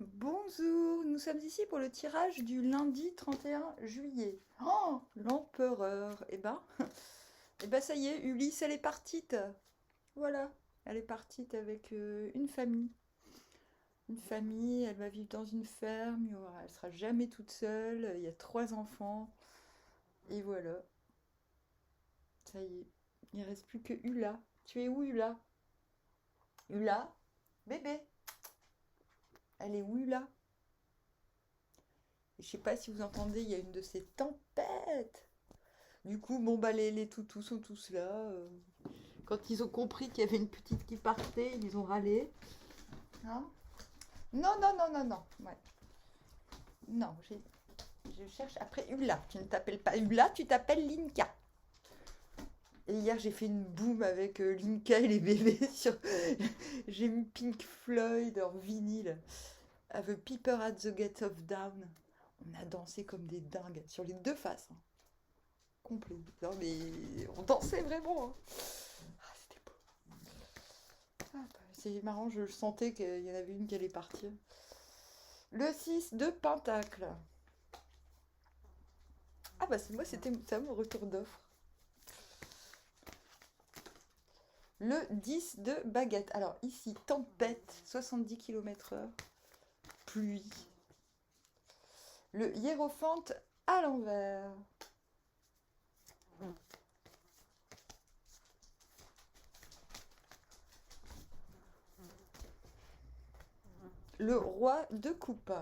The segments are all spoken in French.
Bonjour, nous sommes ici pour le tirage du lundi 31 juillet. Oh, l'empereur. Eh ben ça y est, Ulysse, elle est partie. Voilà, elle est partie avec une famille. Une famille, elle va vivre dans une ferme, elle sera jamais toute seule, il y a trois enfants. Et voilà, ça y est, il ne reste plus que Ula. Tu es où, Ula? Ula? Bébé, elle est où, Ula? Et je sais pas si vous entendez, il y a une de ces tempêtes. Du coup, bon, bah, les toutous sont tous là. Quand ils ont compris qu'il y avait une petite qui partait, ils ont râlé. Hein. Non, non, non, non, non. Ouais. Non, je cherche après Ula. Tu ne t'appelles pas Ula, tu t'appelles Linka. Et hier, j'ai fait une boum avec Linka et les bébés sur. J'ai mis Pink Floyd en vinyle. A The Piper at the Gate of Dawn. On a dansé comme des dingues sur les deux faces. Hein. Complet. Non, mais on dansait vraiment. Hein. Ah, c'était beau. Ah, bah, c'est marrant, je sentais qu'il y en avait une qui allait partir. Le 6 de Pentacle. Ah bah c'est moi, c'était ça mon retour d'offre. Le 10 de Baguette. Alors ici, tempête, 70 km/h, pluie. Le hiérophante à l'envers. Le roi de coupe.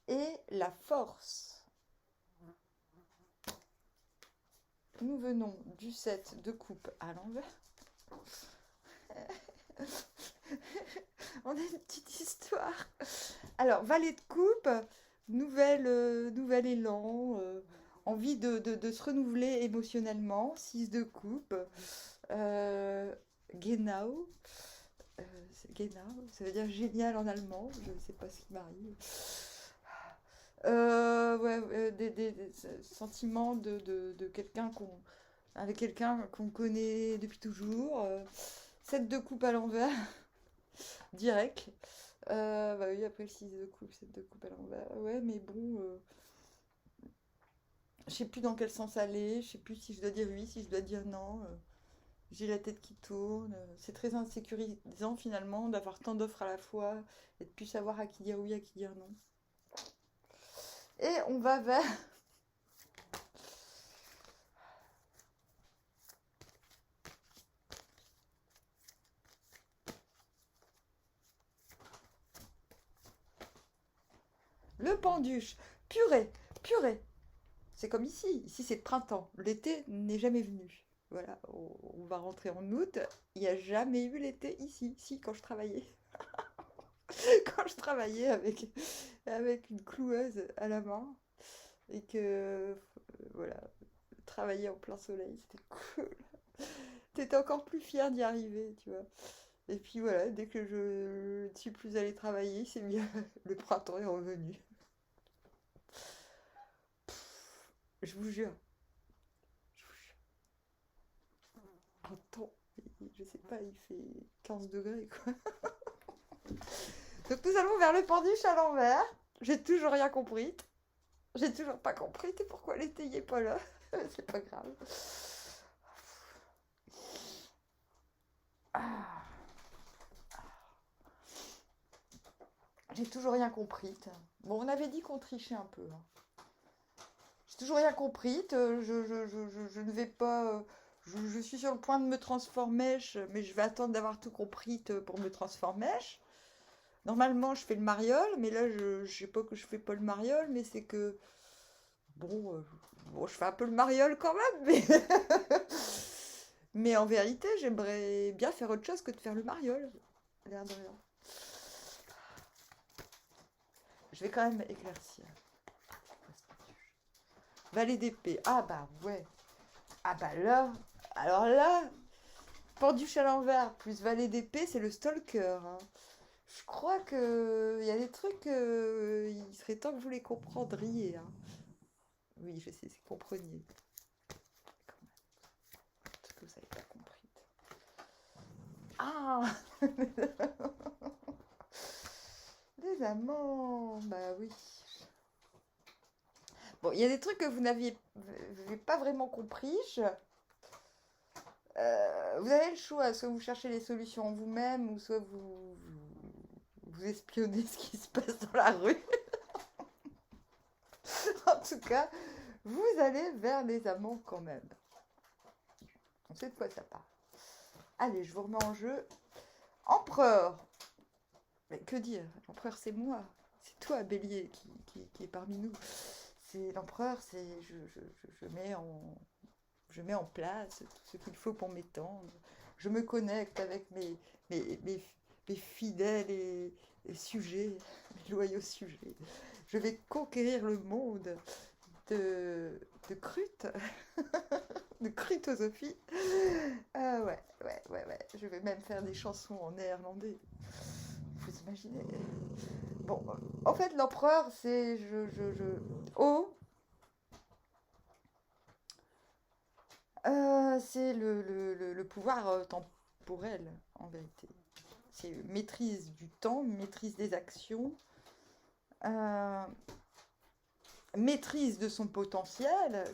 Et la force. Nous venons du 7 de coupe à l'envers. On a une petite histoire. Alors, valet de coupe, nouvel élan, envie de se renouveler émotionnellement. 6 de coupe. Euh, Genau. Genau, ça veut dire génial en allemand. Je ne sais pas ce qui m'arrive. Ouais, des sentiments de quelqu'un avec quelqu'un qu'on connaît depuis toujours. 7 de coupe à l'envers, direct. Bah oui, après le 6 de coupe, 7 de coupe à l'envers. Ouais, mais bon, je sais plus dans quel sens aller. Je sais plus si je dois dire oui, si je dois dire non. J'ai la tête qui tourne. C'est très insécurisant finalement d'avoir tant d'offres à la fois et de plus savoir à qui dire oui, à qui dire non. Et on va vers le penduche. Purée, purée. C'est comme ici. Ici, c'est printemps. L'été n'est jamais venu. Voilà, on va rentrer en août. Il n'y a jamais eu l'été ici. Si, quand je travaillais. Quand je travaillais avec une cloueuse à la main. Et que, voilà, travailler en plein soleil, c'était cool. T'étais encore plus fière d'y arriver, tu vois. Et puis voilà, dès que je ne suis plus allée travailler, c'est bien. Le printemps est revenu. Je vous jure. Je vous jure. Un temps, je sais pas, il fait 15 degrés, quoi. Donc nous allons vers le penduche à l'envers. J'ai toujours rien compris. J'ai toujours pas compris pourquoi l'été est pas là. C'est pas grave. Ah, j'ai toujours rien compris. Bon, on avait dit qu'on trichait un peu. Hein. J'ai toujours rien compris. Je ne vais pas. Je suis sur le point de me transformer, mais je vais attendre d'avoir tout compris pour me transformer. Normalement, je fais le mariole, mais là, je sais pas que je fais pas le mariole, mais c'est que bon, bon, je fais un peu le mariole quand même, mais mais en vérité, j'aimerais bien faire autre chose que de faire le mariole. L'air de rien. Je vais quand même éclaircir. Valet d'épée. Ah bah ouais. Ah bah là, alors là, penduche à l'envers plus valet d'épée, c'est le stalker. Hein. Je crois que il y a des trucs, il serait temps que vous les comprendriez. Hein. Oui, je sais, c'est compreniez. Ah les amants, bah oui. Bon, il y a des trucs que vous n'aviez pas vraiment compris. Vous avez le choix, soit vous cherchez les solutions en vous-même, ou soit vous espionnez ce qui se passe dans la rue. En tout cas, vous allez vers les amants quand même. On sait de quoi ça parle. Allez, je vous remets en jeu. Empereur. Mais que dire? L'empereur, c'est moi. C'est toi, Bélier, qui est parmi nous. C'est l'empereur, c'est je mets en place tout ce qu'il faut pour m'étendre. Je me connecte avec mes fidèles et sujets, mes loyaux sujets. Je vais conquérir le monde de Crute, de Crutosophie. Ah ouais. Je vais même faire des chansons en néerlandais. Vous imaginez? Bon, en fait, l'empereur, c'est oh, c'est le pouvoir temporel, en vérité. C'est maîtrise du temps, maîtrise des actions, euh, maîtrise de son potentiel,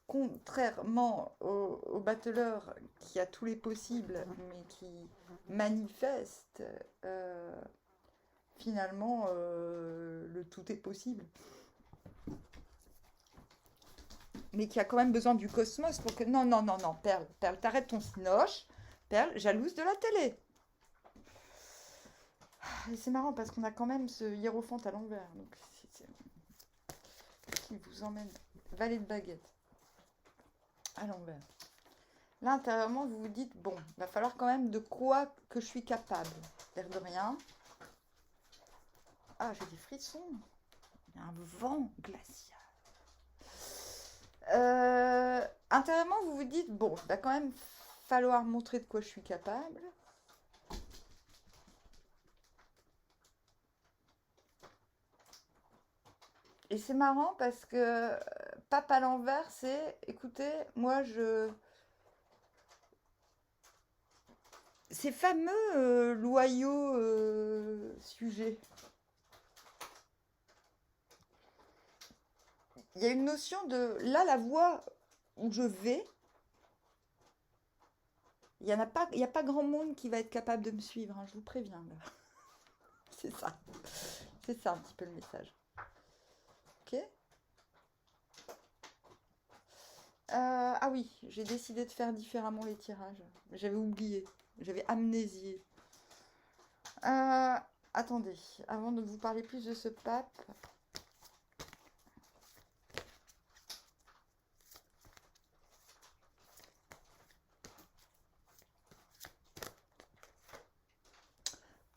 contrairement au battleur qui a tous les possibles, mais qui manifeste finalement le tout est possible. Mais qui a quand même besoin du cosmos pour que... Non, Perle, t'arrêtes ton cinoche. Perle, jalouse de la télé. Et c'est marrant parce qu'on a quand même ce hiérophante à l'envers. Donc qui vous emmène valet de baguette à l'envers. Là, intérieurement, vous vous dites, bon, il va falloir quand même de quoi que je suis capable. L'air de rien. Ah, j'ai des frissons. Il y a un vent glacial. Intérieurement, vous vous dites, bon, il va quand même falloir montrer de quoi je suis capable. Et c'est marrant parce que pape à l'envers, c'est, écoutez, moi ces fameux loyaux sujets. Il y a une notion de, là, la voie où je vais, il n'y a pas grand monde qui va être capable de me suivre, hein, je vous préviens. Là. C'est ça. C'est ça un petit peu le message. Ok. Ah oui, j'ai décidé de faire différemment les tirages. J'avais oublié. J'avais amnésié. Attendez, avant de vous parler plus de ce pape.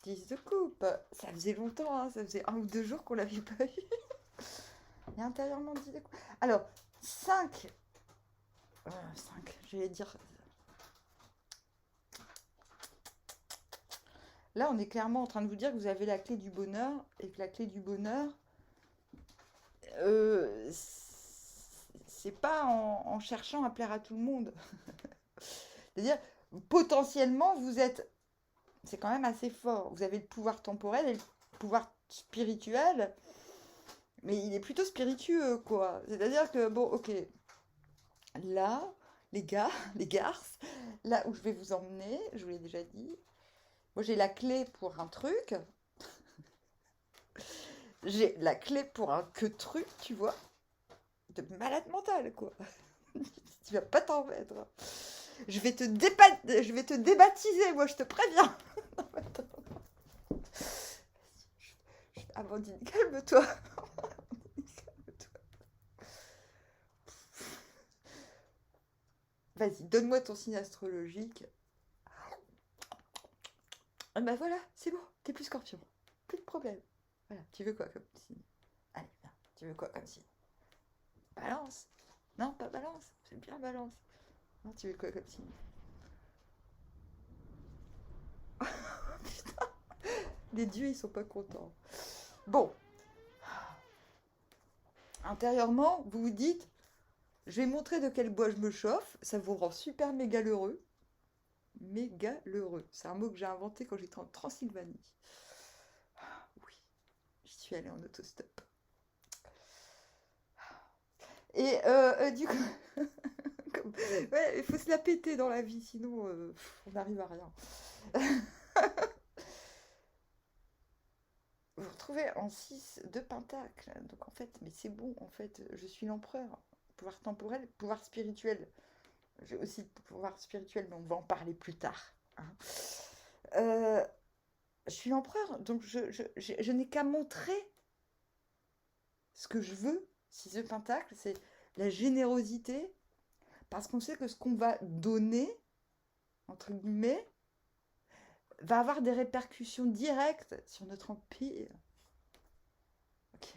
De coupe. Ça faisait longtemps, hein, ça faisait 1 ou 2 jours qu'on l'avait pas eu. Et intérieurement 10 de coupe. Alors, 5. 5, j'allais dire. Là, on est clairement en train de vous dire que vous avez la clé du bonheur. Et que la clé du bonheur, c'est pas en cherchant à plaire à tout le monde. C'est-à-dire, potentiellement, vous êtes... C'est quand même assez fort. Vous avez le pouvoir temporel et le pouvoir spirituel. Mais il est plutôt spiritueux, quoi. C'est-à-dire que, bon, ok. Là, les gars, les garces, là où je vais vous emmener, je vous l'ai déjà dit. Moi, j'ai la clé pour un truc. J'ai la clé pour un que truc, tu vois. De malade mental, quoi. Tu vas pas t'en mettre. Je vais te débaptiser, moi, je te préviens. Amandine, calme-toi. Calme-toi. Vas-y, donne-moi ton signe astrologique. Ah bah voilà, c'est bon, t'es plus scorpion. Plus de problème. Voilà, tu veux quoi comme signe? Allez, viens, tu veux quoi comme signe? Balance. Non, pas balance, c'est bien balance. Non, tu veux quoi comme signe? Putain, les dieux, ils sont pas contents. Bon. Intérieurement, vous vous dites, je vais montrer de quel bois je me chauffe, ça vous rend super méga heureux. méga l'heureux. C'est un mot que j'ai inventé quand j'étais en Transylvanie. Ah, oui, j'y suis allée en autostop. Et du coup, ouais, il faut se la péter dans la vie, sinon on n'arrive à rien. Vous retrouvez en 6 deux pentacles. Donc en fait, mais c'est bon, en fait, je suis l'empereur. Pouvoir temporel, pouvoir spirituel. J'ai aussi le pouvoir spirituel, mais on va en parler plus tard. Hein. Euh, je suis l'empereur, donc je n'ai qu'à montrer ce que je veux. 6 de pentacle, c'est la générosité, parce qu'on sait que ce qu'on va donner, entre guillemets, va avoir des répercussions directes sur notre empire. Ok,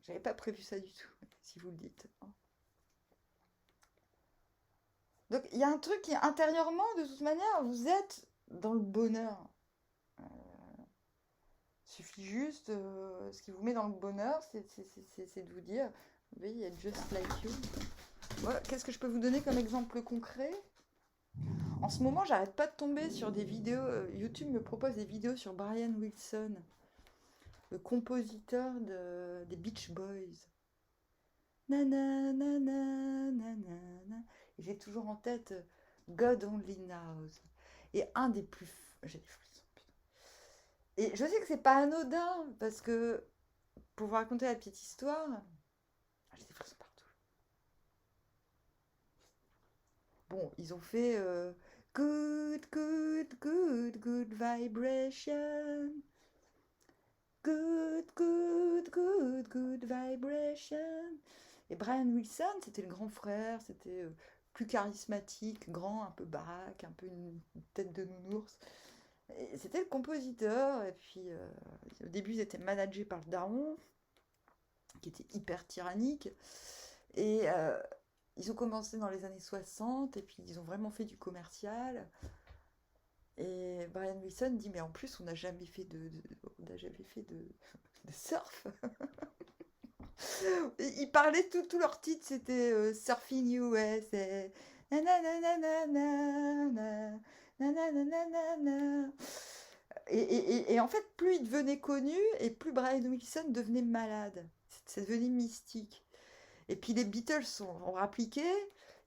j'avais pas prévu ça du tout, si vous le dites. Hein. Donc il y a un truc qui, intérieurement, de toute manière, vous êtes dans le bonheur. Euh, suffit juste, ce qui vous met dans le bonheur, c'est de vous dire, vous voyez, il y a Just Like You. Voilà, qu'est-ce que je peux vous donner comme exemple concret? En ce moment, j'arrête pas de tomber sur des vidéos. YouTube me propose des vidéos sur Brian Wilson, le compositeur des Beach Boys. Nana, nana, nana, nana. Et j'ai toujours en tête God Only Knows. Et un des plus. J'ai des frissons, putain. Et je sais que c'est pas anodin, parce que pour vous raconter la petite histoire, j'ai des frissons partout. Bon, ils ont fait Good, good, good, good vibration. Good, good, good, good vibration. Et Brian Wilson, c'était le grand frère, c'était plus charismatique, grand, un peu baraque, un peu une tête de nounours. Et c'était le compositeur, et puis au début ils étaient managés par le daron, qui était hyper tyrannique. Et ils ont commencé dans les années 60, et puis ils ont vraiment fait du commercial. Et Brian Wilson dit, mais en plus, on n'a jamais fait on n'a jamais fait de surf. Ils parlaient, tous leurs titres, c'était Surfing USA. Nanananana, nanananana. Et en fait, plus il devenait connu, et plus Brian Wilson devenait malade. Ça devenait mystique. Et puis les Beatles ont rappliqué,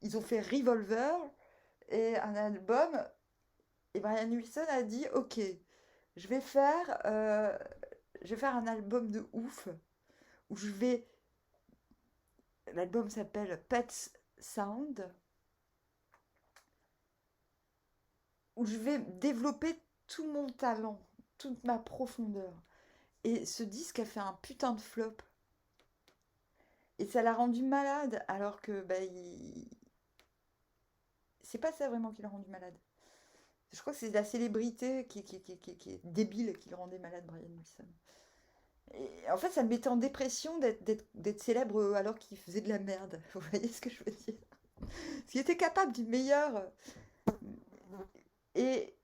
ils ont fait Revolver, et un album. Et Brian Wilson a dit, ok, je vais faire, euh, je vais faire un album de ouf, où je vais... L'album s'appelle Pet Sound, où je vais développer tout mon talent, toute ma profondeur. Et ce disque a fait un putain de flop. Et ça l'a rendu malade, alors que c'est pas ça vraiment qui l'a rendu malade. Je crois que c'est la célébrité qui est débile qui le rendait malade, Brian Wilson. Et en fait, ça me mettait en dépression d'être célèbre alors qu'il faisait de la merde. Vous voyez ce que je veux dire? Parce qu'il était capable du meilleur. Et,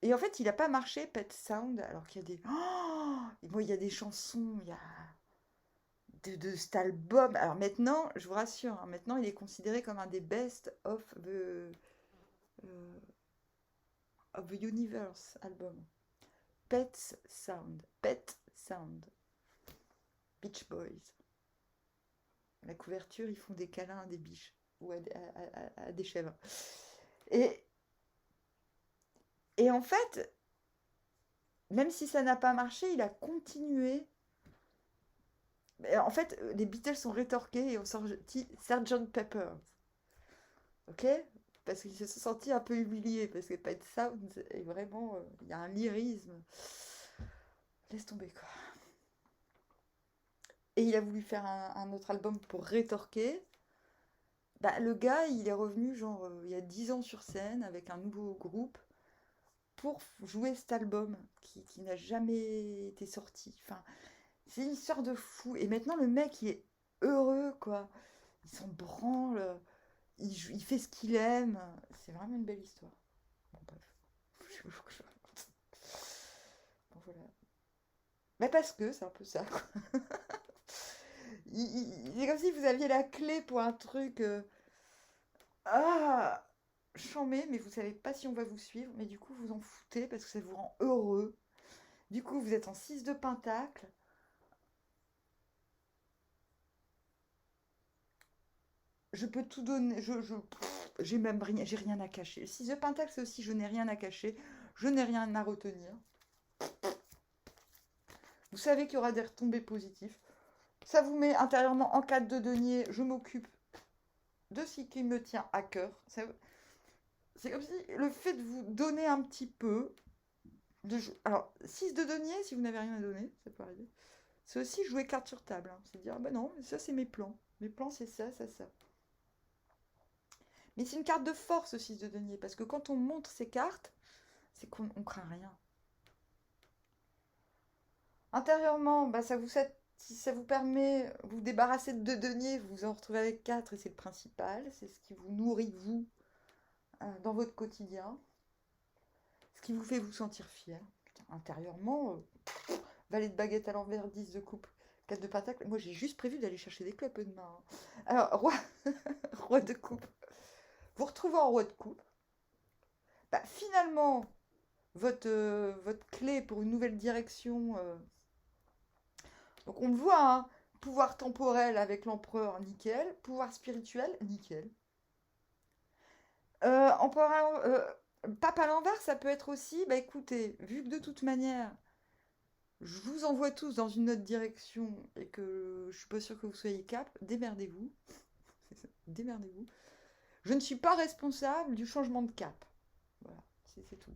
et en fait, il n'a pas marché, Pet Sound, alors qu'il y a des... Oh, et moi, il y a des chansons, il y a de cet album. Alors maintenant, je vous rassure, hein, maintenant, il est considéré comme un des best euh, of the universe album. Pet Sound. Pet Sound. Beach Boys. La couverture, ils font des câlins à des biches ou à des chèvres. Et, et en fait, même si ça n'a pas marché, il a continué. En fait, les Beatles ont rétorqué et ont sorti Sgt. Pepper. Ok? Parce qu'ils se sont sentis un peu humiliés. Parce que Pet Sound est vraiment. Il y a un lyrisme. Laisse tomber, quoi. Et il a voulu faire un autre album pour rétorquer. Bah, le gars, il est revenu, genre, il y a 10 ans sur scène avec un nouveau groupe pour jouer cet album qui n'a jamais été sorti. Enfin, c'est une histoire de fou. Et maintenant, le mec, il est heureux, quoi. Il s'en branle. Il fait ce qu'il aime. C'est vraiment une belle histoire. Bon, bref. Bon, voilà. Mais parce que c'est un peu ça, quoi. C'est comme si vous aviez la clé pour un truc. Ah! chambé, mais vous savez pas si on va vous suivre, mais du coup vous en foutez parce que ça vous rend heureux. Du coup vous êtes en 6 de pentacle. Je peux tout donner, j'ai même rien, j'ai rien à cacher. Le 6 de pentacle, c'est aussi je n'ai rien à cacher, je n'ai rien à retenir. Vous savez qu'il y aura des retombées positives. Ça vous met intérieurement en 4 de denier, je m'occupe de ce qui me tient à cœur. C'est comme si le fait de vous donner un petit peu alors, 6 de denier, si vous n'avez rien à donner, ça peut arriver. C'est aussi jouer carte sur table. Hein. C'est dire, ah ben non, mais ça c'est mes plans. Mes plans c'est ça, ça, ça. Mais c'est une carte de force, 6 de denier, parce que quand on montre ces cartes, c'est qu'on ne craint rien. Intérieurement, bah, si ça vous permet, vous débarrasser de 2 deniers, vous vous en retrouvez avec 4 et c'est le principal. C'est ce qui vous nourrit, vous, dans votre quotidien. Ce qui vous fait vous sentir fier. Putain, intérieurement, valet de baguette à l'envers, 10 de coupe, 4 de pentacle. Moi, j'ai juste prévu d'aller chercher des clopes demain. Hein. Alors, roi, roi de coupe. Vous retrouvez en roi de coupe. Bah, finalement, votre clé pour une nouvelle direction. Donc, on le voit, hein, pouvoir temporel avec l'empereur, nickel. Pouvoir spirituel, nickel. Pape à l'envers, ça peut être aussi, bah écoutez, vu que de toute manière, je vous envoie tous dans une autre direction et que je suis pas sûre que vous soyez cap, démerdez-vous. Démerdez-vous. Je ne suis pas responsable du changement de cap. Voilà, c'est tout.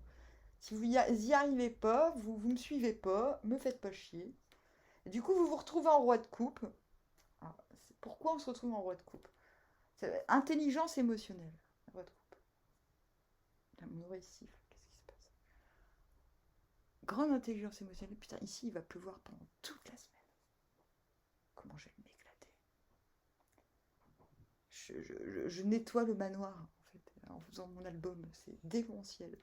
Si vous y arrivez pas, vous me suivez pas, me faites pas chier. Et du coup, vous vous retrouvez en roi de coupe. Alors, pourquoi on se retrouve en roi de coupe? Intelligence émotionnelle. Roi de coupe. Mon oreille siffle. Qu'est-ce qui se passe? Grande intelligence émotionnelle. Putain, ici, il va pleuvoir pendant toute la semaine. Comment je vais m'éclater. Je nettoie le manoir, en fait, en faisant mon album. C'est démentiel.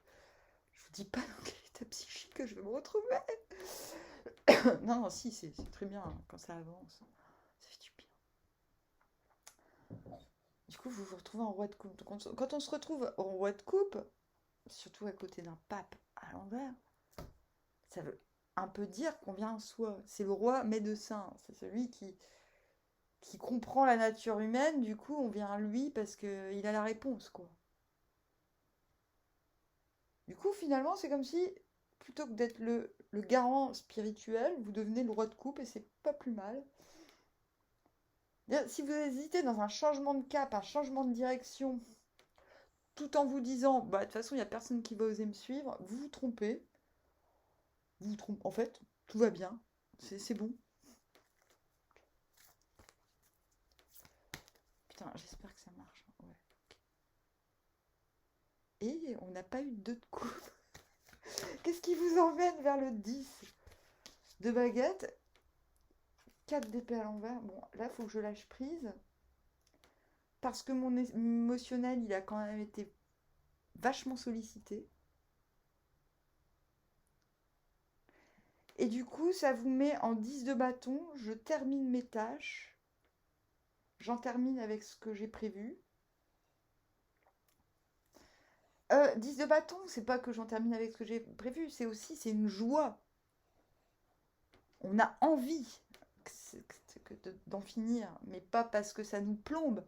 Je vous dis pas dans quel état psychique que je vais me retrouver. Non, non, si, c'est très bien hein, quand ça avance. Ça fait du bien. Du coup, vous vous retrouvez en roi de coupe. Donc, quand on se retrouve en roi de coupe, surtout à côté d'un pape à l'envers, ça veut un peu dire qu'on vient soi. C'est le roi médecin. C'est celui qui comprend la nature humaine. Du coup, on vient à lui parce qu'il a la réponse, quoi. Du coup, finalement, c'est comme si, plutôt que d'être le garant spirituel, vous devenez le roi de coupe et c'est pas plus mal. Si vous hésitez dans un changement de cap, un changement de direction, tout en vous disant, bah, de toute façon, il n'y a personne qui va oser me suivre, vous vous trompez. Vous vous trompez. En fait, tout va bien. C'est bon. Putain, j'espère que ça marche. Ouais. Et on n'a pas eu de 2 de coupe. Qu'est-ce qui vous emmène vers le 10 de baguette? 4 d'épée à l'envers. Bon, là, il faut que je lâche prise. Parce que mon émotionnel, il a quand même été vachement sollicité. Et du coup, ça vous met en 10 de bâton. Je termine mes tâches. J'en termine avec ce que j'ai prévu. 10 de bâton, c'est pas que j'en termine avec ce que j'ai prévu, c'est aussi, c'est une joie. On a envie d'en finir, mais pas parce que ça nous plombe,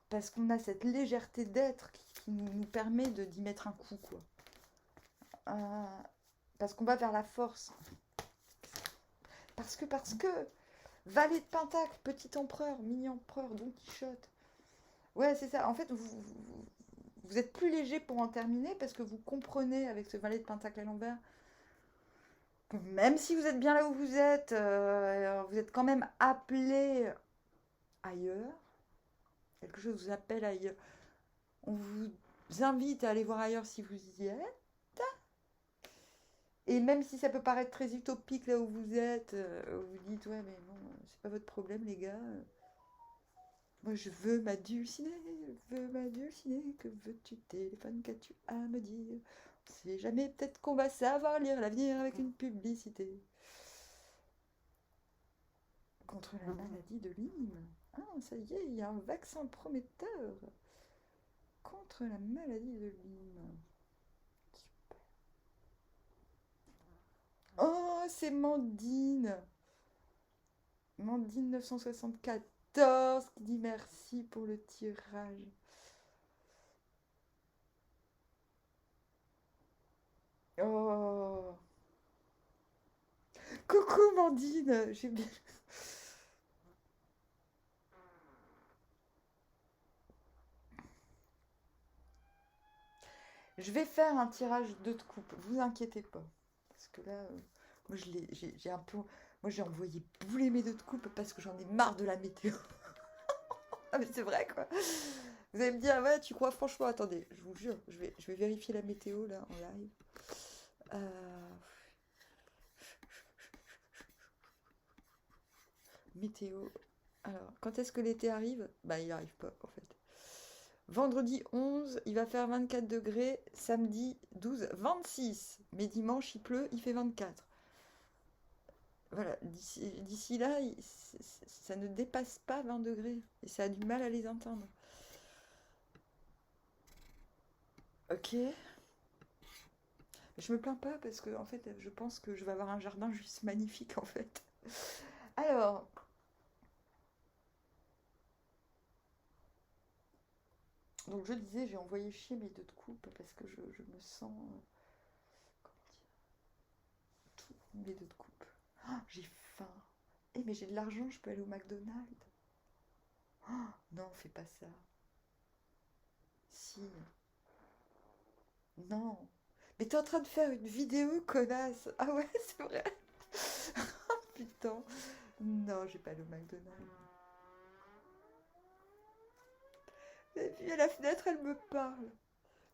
parce qu'on a cette légèreté d'être qui nous permet d'y mettre un coup, quoi. Parce qu'on va vers la force. Parce que, valet de pentacle, petit empereur, mini empereur, Don Quichotte. Ouais, c'est ça. En fait, vous êtes plus léger pour en terminer parce que vous comprenez avec ce valet de pentacle à l'envers que même si vous êtes bien là où vous êtes quand même appelé ailleurs. Quelque chose vous appelle ailleurs. On vous invite à aller voir ailleurs si vous y êtes. Et même si ça peut paraître très utopique là où vous êtes, vous dites ouais mais bon, c'est pas votre problème les gars. Moi je veux m'adulciner, que veux-tu téléphone, qu'as-tu à me dire? On sait jamais, peut-être qu'on va savoir lire l'avenir avec une publicité. Contre la maladie de Lyme. Ah, ça y est, il y a un vaccin prometteur. contre la maladie de Lyme. Oh, c'est Mandine. Mandine 974 qui dit merci pour le tirage. Oh. Coucou Mandine, j'ai bien... Je vais faire un tirage de coupe, vous inquiétez pas. Parce que là, moi j'ai un peu... Moi j'ai envoyé bouler mes deux de coupe parce que j'en ai marre de la météo. Ah mais c'est vrai quoi. Vous allez me dire, ouais, tu crois franchement, attendez, je vous jure, je vais vérifier la météo là en live. Météo. Alors, quand est-ce que l'été arrive? Bah, il arrive pas en fait. Vendredi 11, il va faire 24 degrés. Samedi 12, 26. Mais dimanche, il pleut, il fait 24. Voilà, d'ici là, ça ne dépasse pas 20 degrés. Et ça a du mal à les entendre. Ok. Je me plains pas parce que en fait, je pense que je vais avoir un jardin juste magnifique en fait. Alors, donc je disais, j'ai envoyé chier mes deux de coupe parce que je me sens... comment dire, tout, mes deux de coupe. Ah, j'ai faim. Eh mais j'ai de l'argent, je peux aller au McDonald's. Oh, non, fais pas ça. Si. Non. Mais t'es en train de faire une vidéo, connasse. Ah ouais, c'est vrai. Oh, putain. Non, j'ai pas le McDonald's. Et puis à la fenêtre, elle me parle.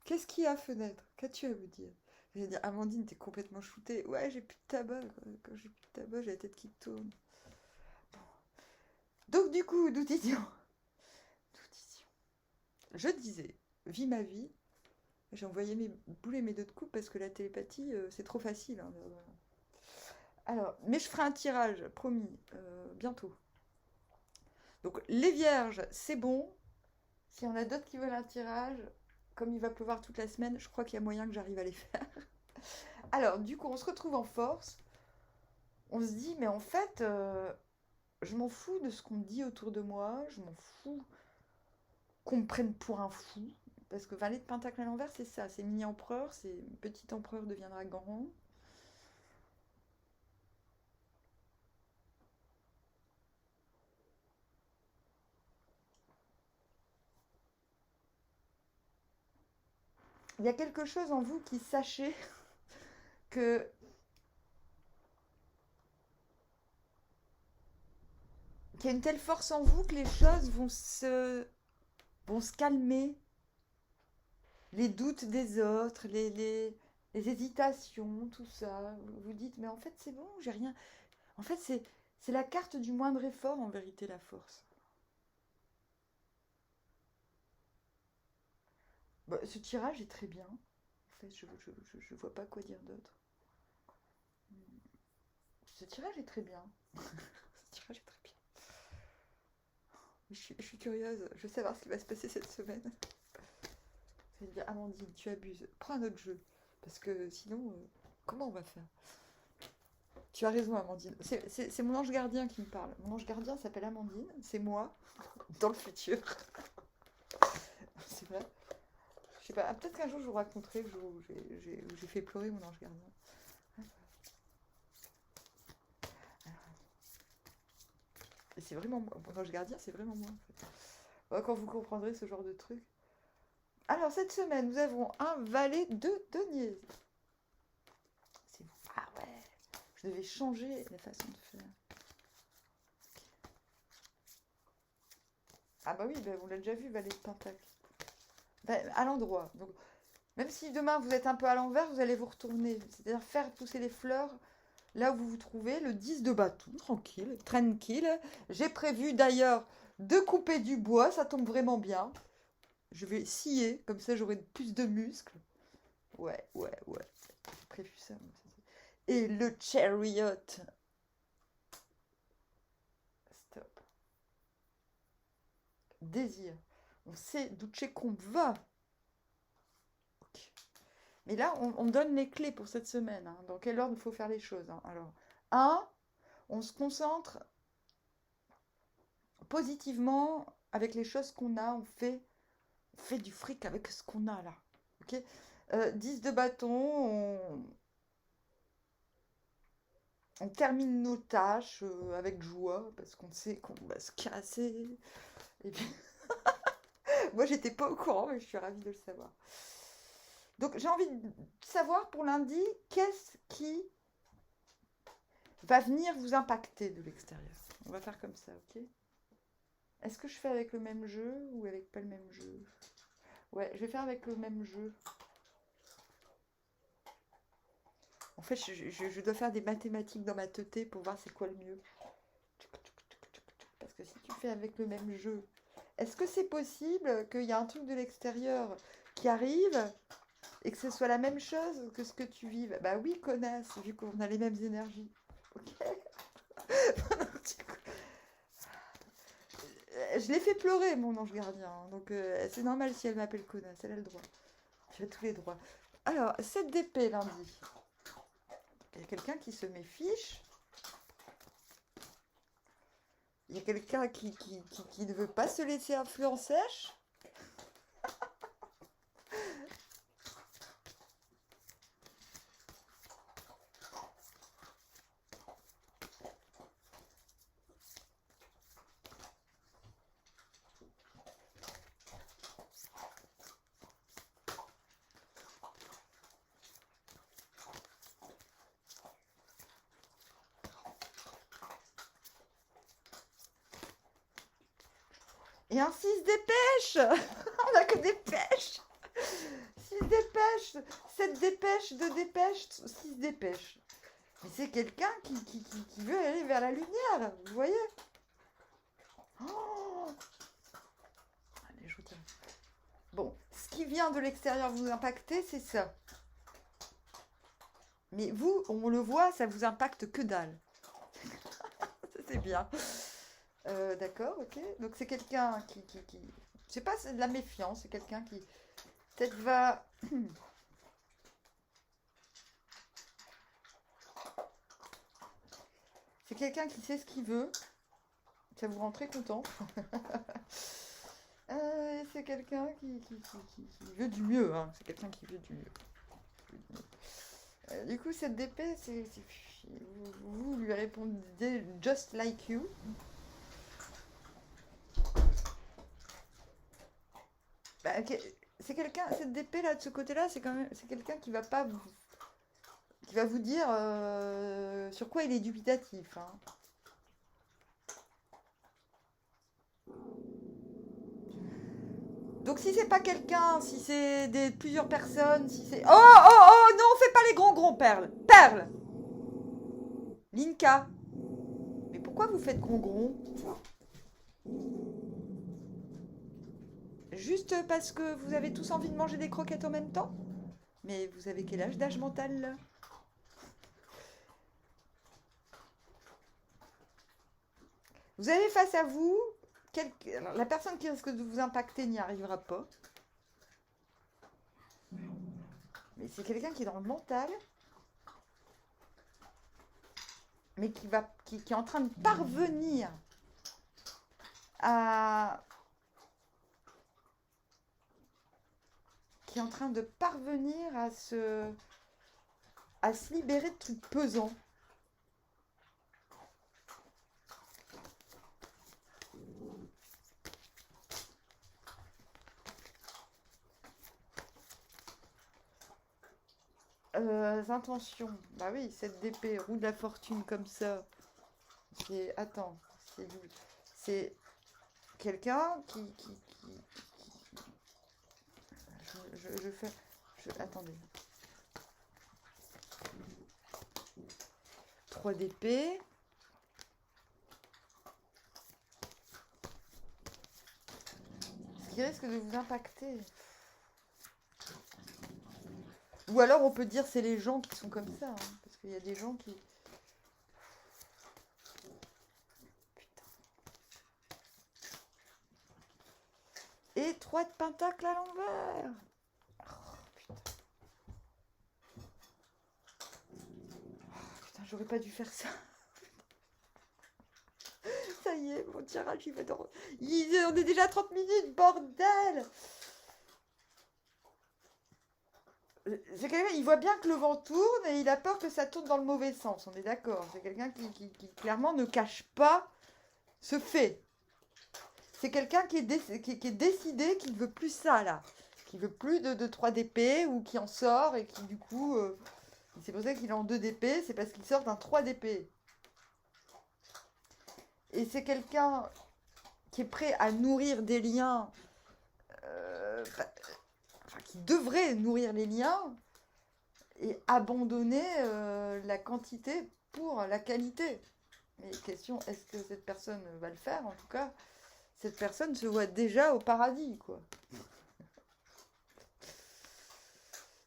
Qu'est-ce qu'il y a, fenêtre? Qu'as-tu à me dire? Je vais dire, Amandine, t'es complètement shootée. Ouais, j'ai plus de tabac. Quand j'ai plus de tabac, j'ai la tête qui tourne. Bon. Donc, du coup, nous disions. Je disais, vis ma vie. J'ai envoyé mes boules et mes deux de coupe parce que la télépathie, c'est trop facile. Hein. Alors, mais je ferai un tirage, promis, bientôt. Donc, les vierges, c'est bon. S'il y en a d'autres qui veulent un tirage, comme il va pleuvoir toute la semaine, je crois qu'il y a moyen que j'arrive à les faire. Alors, du coup, on se retrouve en force. On se dit, mais en fait, je m'en fous de ce qu'on me dit autour de moi. Je m'en fous qu'on me prenne pour un fou. Parce que valet de pentacle à l'envers, c'est ça. C'est mini-empereur, c'est petit empereur deviendra grand. Il y a quelque chose en vous qui sachez que qu'il y a une telle force en vous que les choses vont se calmer. Les doutes des autres, les hésitations, tout ça. Vous vous dites, mais en fait, c'est bon, j'ai rien. En fait, c'est la carte du moindre effort, en vérité, la force. Bah, ce tirage est très bien. En fait, je vois pas quoi dire d'autre. Ce tirage est très bien. Ce tirage est très bien. Je suis curieuse. Je veux savoir ce qui va se passer cette semaine. Ça veut dire, Amandine, tu abuses. Prends un autre jeu. Parce que sinon, comment on va faire? Tu as raison, Amandine. C'est mon ange gardien qui me parle. Mon ange gardien s'appelle Amandine. C'est moi, dans le futur. C'est vrai. Je sais pas. Peut-être qu'un jour, je vous raconterai le jour où j'ai fait pleurer mon ange gardien. Et c'est vraiment moi. Mon ange gardien, c'est vraiment moi, en fait. Ouais, quand vous comprendrez ce genre de truc. Alors, cette semaine, nous avons un valet de denier. C'est vous. Ah ouais. Je devais changer la façon de faire. Ah bah oui, bah, on l'a déjà vu, valet de pentacle. Bah, à l'endroit. Donc, même si demain vous êtes un peu à l'envers, vous allez vous retourner. C'est-à-dire faire pousser les fleurs là où vous vous trouvez, le 10 de bâton, tranquille, tranquille. J'ai prévu d'ailleurs de couper du bois, ça tombe vraiment bien. Je vais scier, comme ça j'aurai plus de muscles. Ouais, ouais, ouais. J'ai prévu ça. Et le chariot. Stop. Désir. On sait d'où c'est qu'on va. Mais là, on me donne les clés pour cette semaine, hein. Dans quel ordre il faut faire les choses, hein. Alors, un, on se concentre positivement avec les choses qu'on a, on fait du fric avec ce qu'on a là. Ok. 10 de bâton, on termine nos tâches avec joie parce qu'on sait qu'on va se casser. Et puis, moi, j'étais pas au courant, mais je suis ravie de le savoir. Donc, j'ai envie de savoir pour lundi, qu'est-ce qui va venir vous impacter de l'extérieur. On va faire comme ça, ok? Est-ce que je fais avec le même jeu ou avec pas le même jeu? Ouais, je vais faire avec le même jeu. En fait, je dois faire des mathématiques dans ma teuté pour voir c'est quoi le mieux. Parce que si tu fais avec le même jeu, est-ce que c'est possible qu'il y a un truc de l'extérieur qui arrive et que ce soit la même chose que ce que tu vives? Bah oui, connasse, vu qu'on a les mêmes énergies. Ok. Je l'ai fait pleurer, mon ange gardien. Donc c'est normal si elle m'appelle connasse, elle a le droit. J'ai tous les droits. Alors, 7 d'épée lundi. Il y a quelqu'un qui se méfiche. Il y a quelqu'un qui ne veut pas se laisser influencer. Et un 6 dépêche. On n'a que des pêches. 6 dépêches, 7 dépêches, 2 dépêches, 6 dépêches. Mais c'est quelqu'un qui veut aller vers la lumière, vous voyez? Oh. Allez, je vous tiens. Bon, ce qui vient de l'extérieur vous impacter, c'est ça. Mais vous, on le voit, ça vous impacte que dalle. Ça, c'est bien. D'accord, ok. Donc c'est quelqu'un qui... Je sais pas, c'est de la méfiance, c'est quelqu'un qui peut-être va... C'est quelqu'un qui sait ce qu'il veut. Ça vous rend très content. C'est quelqu'un qui veut du mieux, hein. C'est quelqu'un qui veut du mieux. Du coup, cette DP, vous lui répondez just like you. Bah, c'est quelqu'un, cette DP là de ce côté-là, c'est quelqu'un qui va pas qui va vous dire sur quoi il est dubitatif, hein. Donc si c'est pas quelqu'un, si c'est plusieurs personnes, si c'est... Oh non, fais pas les gros Perle. Perle. Linka. Mais pourquoi vous faites gros? Juste parce que vous avez tous envie de manger des croquettes en même temps? Mais vous avez quel d'âge mental là? Vous avez face à vous la personne qui risque de vous impacter n'y arrivera pas. Mais c'est quelqu'un qui est dans le mental, mais qui est en train de parvenir à... Qui est en train de parvenir à se libérer de trucs pesants. Intentions. Bah oui, cette d'épée, roue de la fortune comme ça. C'est... Attends. C'est quelqu'un qui... Je fais... Attendez. 3 d'épée. Ce qui risque de vous impacter. Ou alors on peut dire c'est les gens qui sont comme ça, hein, parce qu'il y a des gens qui... Putain. Et 3 de pentacle à l'envers. Oh, putain. j'aurais pas dû faire ça. Ça y est, mon tirage, il va dans... On est déjà à 30 minutes, bordel! C'est quelqu'un, il voit bien que le vent tourne et il a peur que ça tourne dans le mauvais sens, on est d'accord. C'est quelqu'un qui clairement ne cache pas ce fait. C'est quelqu'un qui est décidé qu'il ne veut plus ça, là. Qui veut plus de 3 d'épée ou qui en sort et qui, du coup... c'est pour ça qu'il est en 2 d'épée, c'est parce qu'il sort d'un 3 d'épée. Et c'est quelqu'un qui est prêt à nourrir des liens... qui devrait nourrir les liens et abandonner la quantité pour la qualité. Mais question, est-ce que cette personne va le faire? En tout cas, cette personne se voit déjà au paradis, quoi.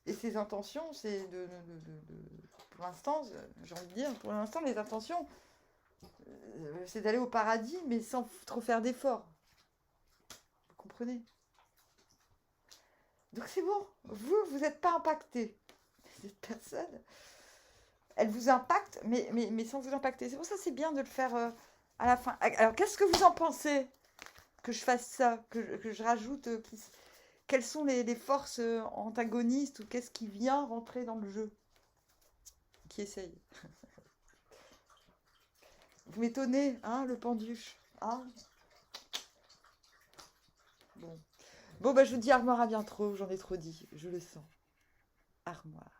Et ses intentions, c'est pour l'instant, j'ai envie de dire, pour l'instant, les intentions, c'est d'aller au paradis, mais sans trop faire d'efforts. Vous comprenez? Donc c'est bon, vous n'êtes pas impacté. Cette personne, elle vous impacte, mais sans vous impacter. C'est pour ça que c'est bien de le faire à la fin. Alors, qu'est-ce que vous en pensez? Que je fasse ça, que je rajoute quelles sont les forces antagonistes ou qu'est-ce qui vient rentrer dans le jeu? Qui essaye? Vous m'étonnez, hein, le penduche, hein? Bon. Bon, bah, je vous dis armoire à bien trop, j'en ai trop dit, je le sens. Armoire.